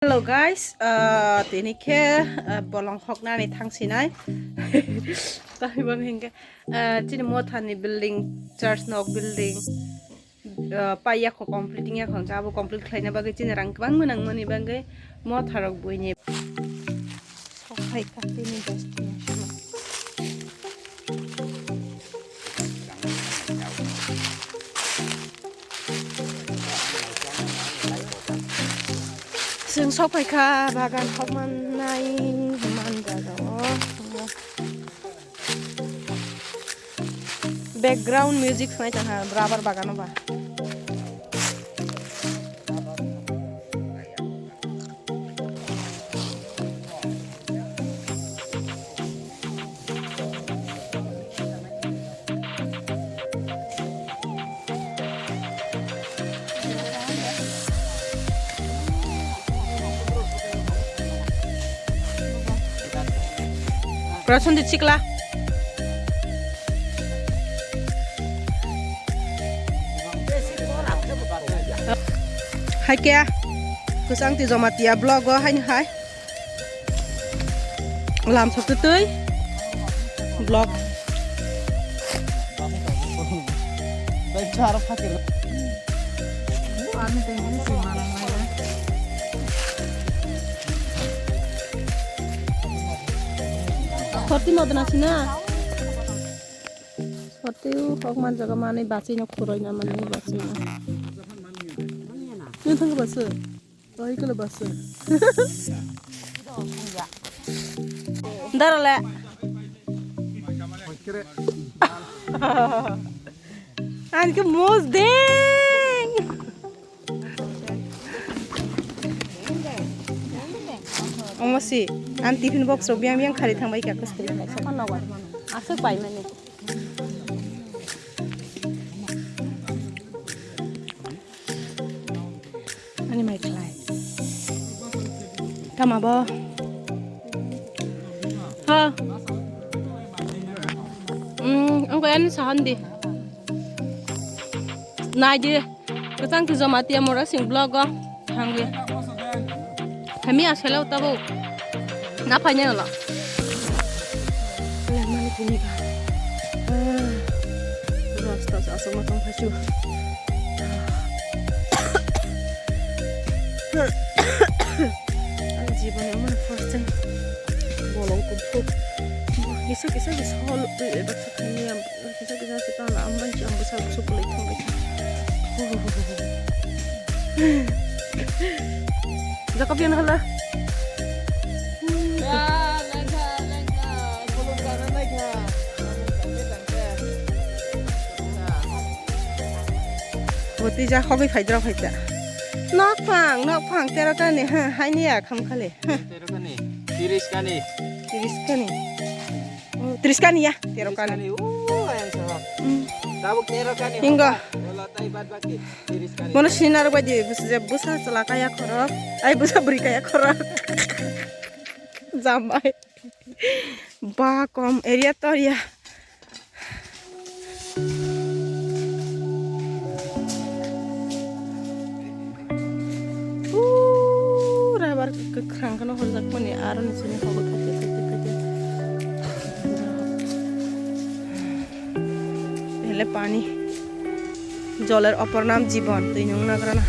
Hello guys, tini ke bolong hok na ni thang sinai. Tapi bang hingga, tini mo thani building, church nok building, paya ko completing ya kong jabo complete klay na bagay tini rang bang menang mani bagay mo tharok buini. Hai ka tini destination. Sing sopai ka bagan hokman nai man gado. Background music sunai tanah berabar bagan apa? Perasaan di cikla. Hai kia, kusang ti zomatia blog go hai hai. Làm sắp tới blog. Đây cha nó phát triển. Sorti mau dana sina. Sorti hok man jaga mane basi no khuroi na mane basi na. Ni thang basi. Oi kala basi. Ndar le. An ke mos ding. Masih an tiffin box ro biang khari thangbai ka kas kali sa kan nawar asuk pai mane ani mai klai tama ba ha ang ko an sahan di nai di kasang ki zamati amora sing blog go hangge kami asala utabo na panya la le mani puni ka rasta sa asama tong phasu an jiban amon first time bolong ku thuk kisa hol e bat khani am kisa se ta la amban chi am basa su pulai thong ba Jakapian hala. Boti ja hobi faidra faida. Nok phang tera ka ni ha hai ni ya kham khale. Tero kani. 30 kani. 30 kani. Oh 30 kani ya, tera kani. Ayang sahab. Tabuk tero kani. Hingga. Wala tai bad baki. 30 kani. Mono sinar badi busa chala kaya khorok. Ai busa beri kaya khorok. Jamai. Ba kom area to ya. Rabar kekrang kana horzak mani aron sini hobo kate. Hele pani জলের অপর নাম জীবন তুই নং না করনা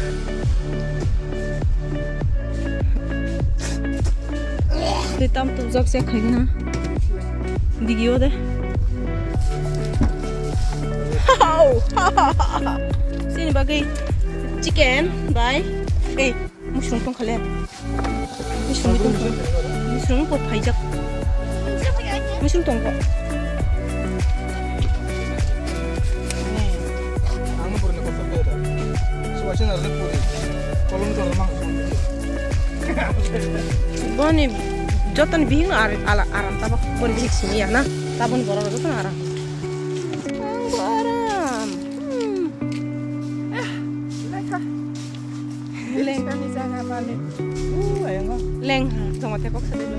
তুই তাম তো জগ সে খাই না দিগিও দে sini bagai chicken bai mushroom tong khale mushroom pot phaijak mushroom tong ko Boni jotan bihing aram tabak bon bihik sini ya na tabon boror jotan aram aram leng kan isa na balik Ayang ko. leng tomate kok sa dulu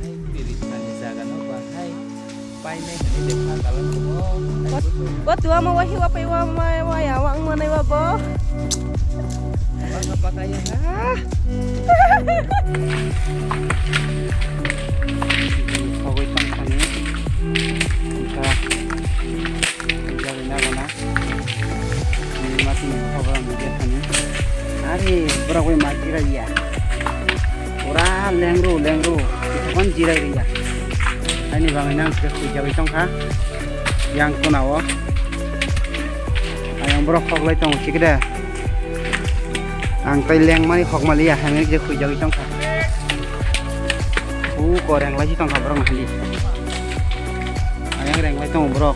Ay 30 kani jaga no ba. Hai. Pai me kani dekha kalan ko. Buat dua mau wahi wa pai wa ya wang mana wa bo kaya na. Pagod pang kami. Kita jalan na. Ini masih program dia kami. Hari berapa mati raya? Ora lengru. Kita kan jirai raya. Ini bangunan ke jawi tongka. Yang kunawa. Yang berok lagi tong cikda. Ang leng mani hok malia hang je khu jawi tongka. Koreng lagi tong kabarong hali. Ayang reng lagi tong brok.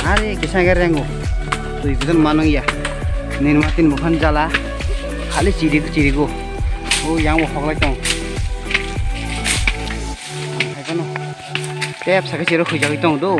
Hari kisah rengu. Tu itu manung ya. Nirmatin bukan jala. Kali ciri go. Yang mau hok lagi tong. Hai kono. Tep sakit ciri khu jawi tong do.